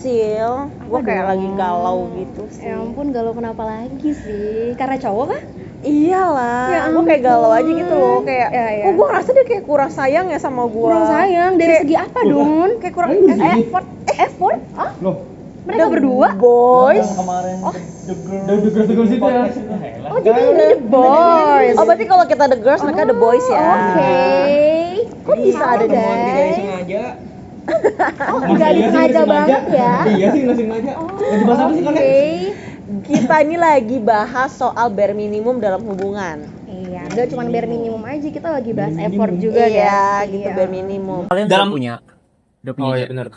Sil. Gue kayak lagi galau gitu sih. Ya ampun, galau kenapa lagi sih? Karena cowok kah? Iyalah, Ya gue kayak galau aja ampun. gitu loh. Kayak, Ya, ya. kok gue ngerasa dia kayak kurang sayang ya sama gue. Kurang sayang dari Kayak- segi apa, Don? Kayak kurang effort. Effort? Ah? Loh, Mereka berdua? Boys. kemarin The Girls itu ya. Oh, jadi ini the boys. Oh, berarti kalau kita the girls, mereka the boys ya. Oke. Kok bisa ada the boys? guys? sengaja. Oh, nggak disengaja banget ya? Iya sih, nggak sengaja. Lagi bahas apa sih kalian? Oke. Kita ini lagi bahas soal bare minimum dalam hubungan. Iya, udah cuma bare minimum aja, kita lagi bahas Bare effort minimum. juga Iya, kan. gitu bare minimum. Kalian Dalam- udah punya? Udah punya? Oh iya Jet? benar.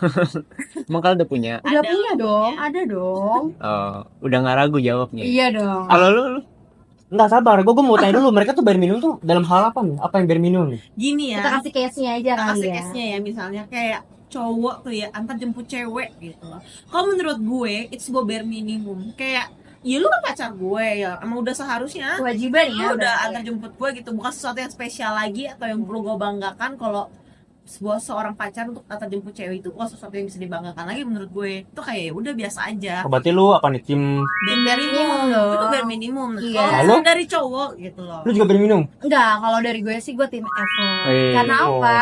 Emang kalian udah punya? Udah punya dong, ada dong. Oh, udah nggak ragu jawabnya? Iya dong. Kalau lu? Enggak sabar, gue mau tanya dulu, mereka tuh bare minimum tuh dalam hal apa nih? Apa yang bare minimum nih? Gini ya, Kita kasih case-nya aja kita kali kasih ya. case-nya ya, misalnya kayak cowok tuh ya antar jemput cewek gitu loh. Kalau menurut gue it's go bare minimum. Kayak ya lu kan pacar gue ya, emang udah seharusnya Kewajiban ya. lu udah antar jemput gue gitu, bukan sesuatu yang spesial lagi atau yang perlu gue banggakan. Kalau sebuah seorang pacar untuk antar jemput cewek itu bukan sesuatu yang bisa dibanggakan lagi menurut gue. Itu kayak ya udah biasa aja. Oh, berarti lu apa nih, tim Bare minimum dong. itu bare minimum. Iya. Kalau Lalu? misalnya dari cowok gitu loh. lu juga bare minimum? Enggak, kalau dari gue sih gue tim effort. Wih, Karena apa?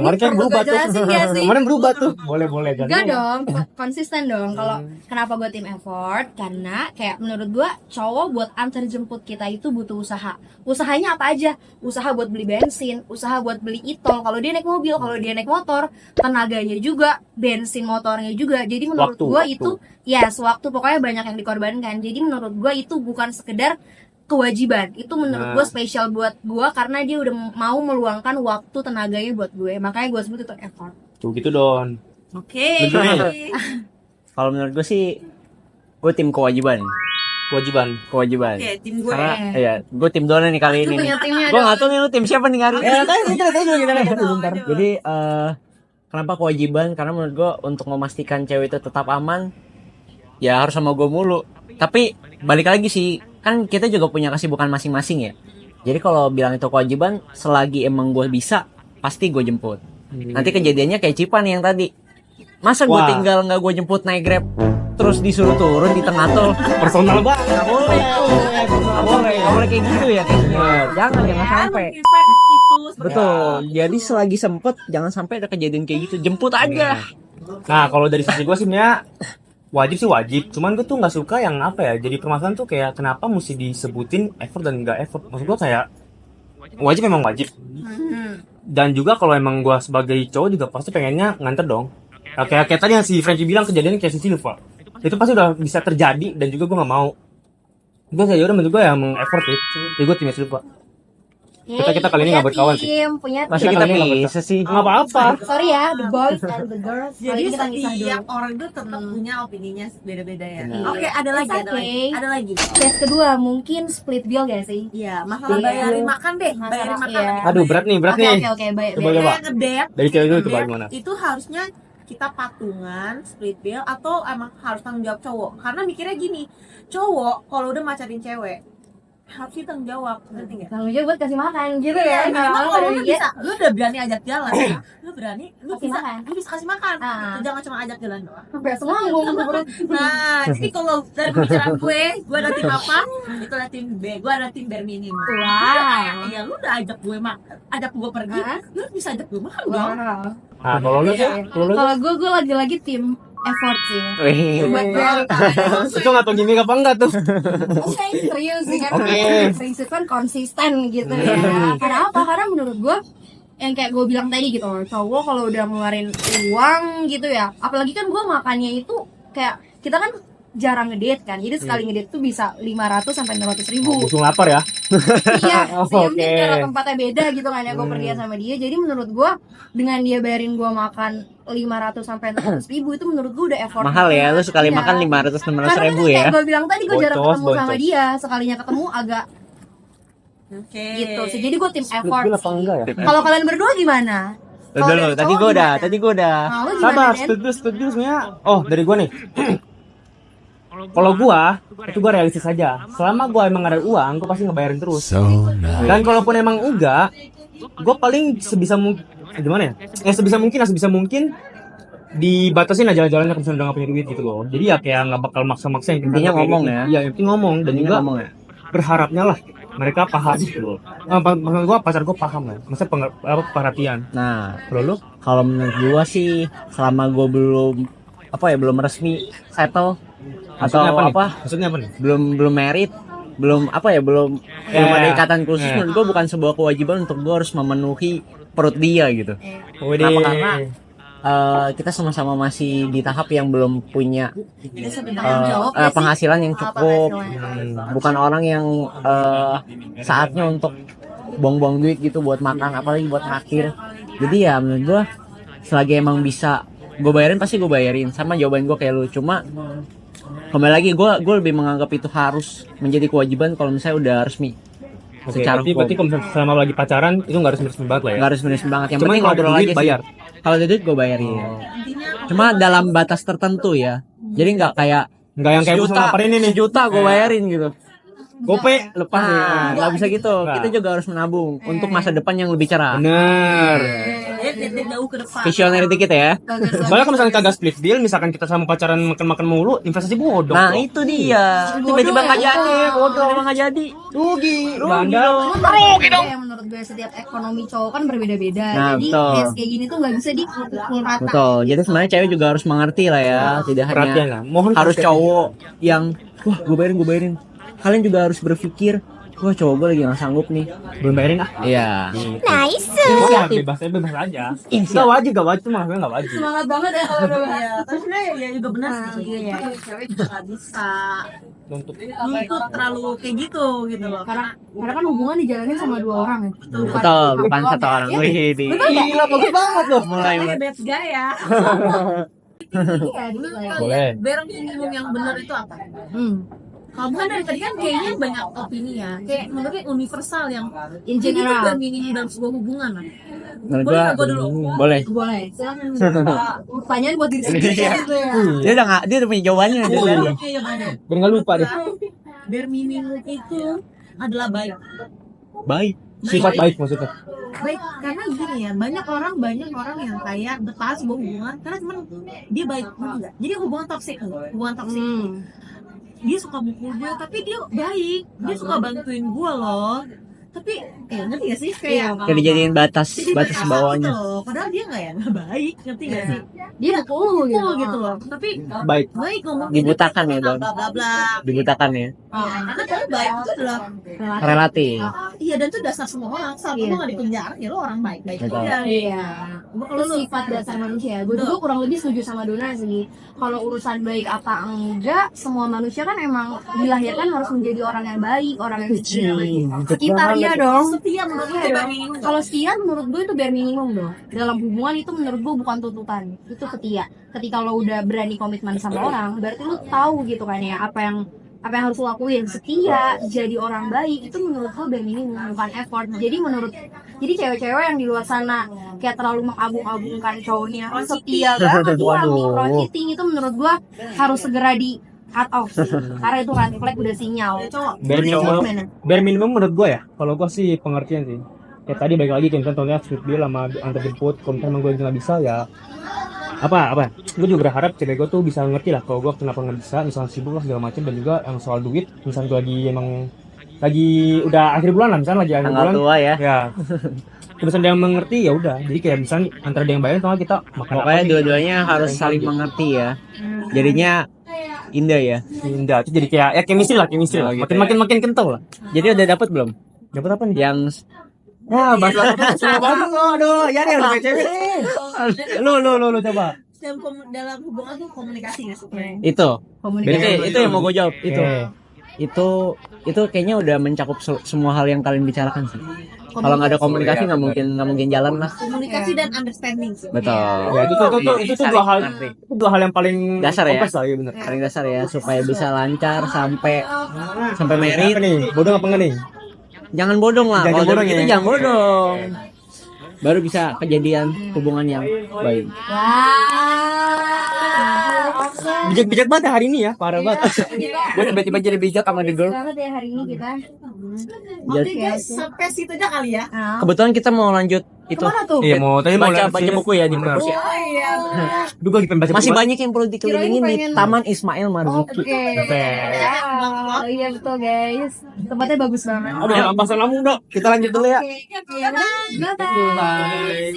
Kemarin kan perlu berubah gue tuh. jelasin nggak sih? Kemarin berubah tuh. Boleh jangan. Enggak dong, konsisten dong. Kalau kenapa gue tim effort? Karena kayak menurut gue cowok buat antar jemput kita itu butuh usaha. Usahanya apa aja? Usaha buat beli bensin, usaha buat beli e-tol. Kalau dia naik mobil, kalau dia naik motor, tenaganya juga, bensin motornya juga. Jadi menurut gue itu ya sewaktu pokoknya banyak yang dikorbankan. Jadi menurut gue itu bukan sekedar kewajiban. Itu menurut gue spesial buat gue karena dia udah mau meluangkan waktu tenaganya buat gue. Makanya gue sebut itu effort. Tuh gitu Don. Oke. Kalau menurut gue sih, gue tim kewajiban. Kewajiban. Oke, tim gue. Karena ya, gue tim Dona nih kali ini. Punya timnya Gue dong. nggak tahu nih lu tim siapa nih hari ini. Jadi kenapa kewajiban? Karena menurut gue untuk memastikan cewek itu tetap aman, ya harus sama gue mulu. Tapi balik lagi sih, kan kita juga punya kesibukan masing-masing ya. Jadi kalau bilang itu kewajiban, selagi emang gue bisa, pasti gue jemput. Nanti kejadiannya kayak Cipa nih yang tadi. Masa gue Wah. tinggal nggak gue jemput naik Grab, terus disuruh turun di tengah tol? Personal banget. Nggak boleh, nggak boleh kayak gitu ya kayaknya. Jangan sampai. Betul. Jadi selagi sempet, jangan sampai ada kejadian kayak gitu. Jemput aja. Nah, kalau dari sisi gue sih sebenarnya wajib sih wajib. Cuman gue tuh nggak suka yang apa ya. Jadi permasalahan tuh kayak kenapa mesti disebutin effort dan nggak effort. Maksud gue kayak wajib memang wajib. Dan juga kalau emang gue sebagai cowok juga pasti pengennya nganter dong. Nah, kayak tadi yang si Frenchie bilang kejadiannya kayak si Silva. Itu pasti udah bisa terjadi dan juga gue nggak mau. Gue kayak yaudah menurut gue ya effort ya. Jadi gue timnya Silva. Kita kali ini nggak berkawan sih. Punya Masa tim. kita kalian nggak bisa sih? Nggak apa-apa. Sorry ya, the boys and the girls. Kali Jadi ini kita misah setiap dulu. orang itu tetap punya opininya beda-beda ya. Benar. Oke, ada lagi, It's ada lagi, okay. ada lagi. Case kedua mungkin split bill gak sih? Iya, masalah Iya. bayarin makan deh, bayarin makan. iya. Aduh berat nih. Oke, baik. Coba coba. Kayak ngedate, Dari cewek dulu coba ngedate gimana? itu harusnya kita patungan, split bill, atau emang harus tanggung jawab cowok. Karena mikirnya gini, cowok kalau udah macarin cewek harus tanggung jawab, ngerti nggak? Tanggung jawab buat kasih makan gitu ya. Emang Kalau kalau ada lu dia, bisa, lu udah berani ajak jalan, lu berani, lu Kasih bisa, makan. lu bisa kasih makan. Ah. Jangan cuma ajak jalan doang. sampai semanggung tuh perut. Nah, jadi kalau dari pembicaraan gue ada tim apa? Itu ada tim B, gue ada tim bare minimum. Wow. Iya, lu udah ajak gue pergi, Hah? lu bisa ajak gue makan dong. Wow. Nah, kalau lu sih, Kalau gue lagi-lagi tim effort sih. Wih. Buat itu nggak tahu gimmick apa enggak tuh? serius sih kan. Oke. Prinsip kan konsisten gitu ya. Karena apa? Karena menurut gue yang kayak gue bilang tadi gitu loh, cowok kalau udah ngeluarin uang gitu ya, apalagi kan gue makannya itu kayak kita kan jarang ngedate kan, jadi sekali ngedate tuh bisa 500 sampai 600 ribu. Langsung lapar ya? Iya, Oke. mungkin karena tempatnya beda gitu kan ya, gue pergi sama dia. Jadi menurut gue dengan dia bayarin gue makan 500 sampai 600 ribu itu menurut gue udah effort. Mahal ya, lu sekali Iya. makan 500-600 Karena ribu kan ya. kayak gue bilang tadi gue jarang Boncos, ketemu sama boncos. dia, sekalinya ketemu agak Oke. gitu sih. Jadi gue tim effort. Split bill apa sih. enggak ya? Kalau kalian berdua gimana? Kalau Dulu, dari tadi cowok gue udah, gimana? tadi gue udah. Nah, lu gimana, Sabar, Den? setuju sebenarnya. Oh, dari gua nih. Kalau gua, itu gua realistis aja. Selama gua emang ada uang, gua pasti ngebayarin terus. Dan kalaupun emang enggak, gua paling sebisa mungkin gimana ya? Sebisa mungkin dibatasin aja jalan-jalannya kalau misalnya udah nggak punya duit gitu loh. Jadi ya kayak nggak bakal maksa-maksa yang Intinya ngomong ya. Iya, yang penting ngomong dan Ini juga ngomong ya. berharapnya lah mereka paham gitu loh. Maksud gua pacar gua paham lah. Maksudnya perhatian. Nah, Kalau lu kalau menurut gua sih selama gua belum belum resmi settle atau maksudnya apa nih? apa Maksudnya apa nih? belum merit belum belum ada ikatan khusus, menurut gua bukan sebuah kewajiban untuk gua harus memenuhi perut dia gitu. Kenapa? Karena kita sama-sama masih di tahap yang belum punya penghasilan yang cukup, bukan orang yang saatnya untuk buang-buang duit gitu buat makan, apalagi buat nakir. Jadi ya menurut gua selagi emang bisa gue bayarin, pasti gue bayarin. Sama jawaban gue kayak lu, cuma kembali lagi gue lebih menganggap itu harus menjadi kewajiban kalau misalnya udah resmi. Oke, Secara berarti kalau selama lagi pacaran itu nggak harus resmi banget lah ya. nggak harus resmi banget, yang Cuman penting kalau ada ngobrol duit, aja sih. bayar. Kalau ada duit gue bayarin, cuma dalam batas tertentu ya. Jadi nggak kayak Nggak yang kayak sejuta, apa ini nih. sejuta gue bayarin gitu. Gope Lepas ya, nggak bisa gitu. Nah. Kita juga harus menabung untuk masa depan yang lebih cerah. Bener. Jauh ke depan. Visioner dikit ya. Soalnya kalau misalnya kagak split deal, misalkan kita sama pacaran makan-makan mulu, investasi bodong. Nah dong. itu dia. Tiba-tiba nggak jadi, bodoh nggak jadi. Rugi. Bandel. Yang menurut gue setiap ekonomi cowok kan berbeda-beda. Nah, Jadi betul. case kayak gini tuh nggak bisa dipukul rata. Betul. Jadi sebenarnya cewek juga harus mengerti lah ya. Tidak Perhatian hanya lah. Mohon harus perhatian. cowok yang wah gue bayarin. Kalian juga harus berpikir, wah cowok gue lagi nggak sanggup nih. Belum bayarin ah. Iya. Inisiatif. Bebas aja. Gak wajib, itu mah gak wajib. Semangat banget ya kalau udah bahas. Ya, tapi sebenarnya ya juga benar sih. Iya. Cewek juga nggak bisa Untuk nuntut terlalu kayak gitu loh. Karena kan hubungan dijalanin sama dua orang ya. Betul, bukan satu orang. Iya. Wih, di. gila bagus banget loh. Mulai. Makanya bad guy ya. Iya, gitu ya. Boleh. Barang minimum yang benar itu apa? Kalau bukan dari tadi kan kayaknya banyak opini ya. Kayak menurutnya universal yang In jadi itu general. bare minimum dalam sebuah hubungan lah. Menurut Boleh gua nggak gua dulu? boleh. Boleh. Silakan. Pertanyaan buat diri sendiri gitu ya. Dia udah punya jawabannya. Iya, iya, bener. Biar gak lupa deh. Bare minimum itu adalah baik. Baik. Sifat baik maksudnya. Baik karena gini ya, banyak orang yang kayak bertahan sebuah hubungan karena cuman dia baik, enggak. Jadi hubungan toksik. Dia suka mukul gue tapi dia baik, dia suka bantuin gue loh, tapi ngerti gak sih kayak Kayak dijadiin batas bawahnya. gitu loh. Padahal dia nggak baik, ngerti gak sih? Dia mukul Gitu loh, tapi Baik. ngomong Dibutakan ya, Don. bla bla bla. Dibutakan ya. Karena kalau baik itu adalah Relatif. iya, dan itu dasar semua orang. Saat Iya. lo nggak di penjara ya lo orang baik Betul. aja. Iya. Kalau Itu lu sifat dasar manusia. Gue juga kurang lebih setuju sama Dona sih. Kalau urusan baik apa enggak, semua manusia kan emang dilahirkan harus menjadi orang yang baik, orang yang setia. Sekitarnya dong. setia menurut lo Iya bare dong. minimum. Kalau setia menurut gue itu bare minimum dong. Dalam hubungan itu menurut gue bukan tuntutan. Itu setia. Ketika lo udah berani komitmen sama orang, berarti lo tahu gitu kan ya apa yang harus lo lakuin. Setia, jadi orang baik itu menurut gue bare minimum, bukan effort. Jadi cewek-cewek yang di luar sana kayak terlalu mengagung-agungkan cowoknya setia banget, Waduh. pro cheating itu menurut gue harus segera di cut off sih. Karena itu red flag udah sinyal. Cowok Bare minimum menurut gue ya. Kalau gue sih pengertian sih. Kayak tadi balik lagi kayak misalnya contohnya split deal sama antar jemput. Kalau misalnya gue nggak bisa ya apa gue juga berharap cewek gue tuh bisa ngerti lah kalau gue kenapa nggak bisa, misalnya sibuk lah segala macam, dan juga yang soal duit misalnya gue lagi udah akhir bulan lah, misalnya lagi akhir Tanggal bulan tua ya. ya misalnya dia mengerti ya udah, jadi kayak misalnya antara dia yang bayar sama kita makan apa Pokoknya nih, dua-duanya harus saling mengerti ya. Jadinya indah ya. indah itu jadi kayak ya chemistry lah Oh, gitu makin kental lah. Jadi udah dapet belum? Dapat apa nih? Yang Ya bahasa banget lo, aduh ya deh udah kayak cewek. Lu coba. dalam hubungan tuh komunikasi nggak sih? itu. Komunikasi. Itu yang mau gue jawab. Oke. Itu kayaknya udah mencakup semua hal yang kalian bicarakan sih. Kalau nggak ada komunikasi nggak mungkin jalan lah. Komunikasi dan understanding sih. Betul. Ya, itu tuh dua hal yang paling Dasar ya? kompleks lah, ya bener. Paling dasar ya supaya bisa lancar sampai Apa merit. nih? Bodoh apa enggak nih? Jangan bodong lah. Jangan Kalau bodong gitu ya. jangan bodong. Baru bisa kejadian hubungan yang baik. Bijak banget ya hari ini ya, parah banget. Gue tiba-tiba jadi bijak sama the girl. Banget ya hari ini kita. Oke guys, sampai situ aja kali ya. Kebetulan kita mau lanjut itu. Kemana tuh? Iya mau tadi mau Baca lihat buku ya di Bener. perpus ya. Oh iya. Duh, gue lagi pengen baca Masih buku. banyak yang perlu dikelilingin di Kirain Taman Ismail Oke. Marzuki. Iya betul guys. Tempatnya bagus banget. Aduh, ampasan kamu dong. Kita lanjut dulu ya. Oke. Iya, bye. Bye.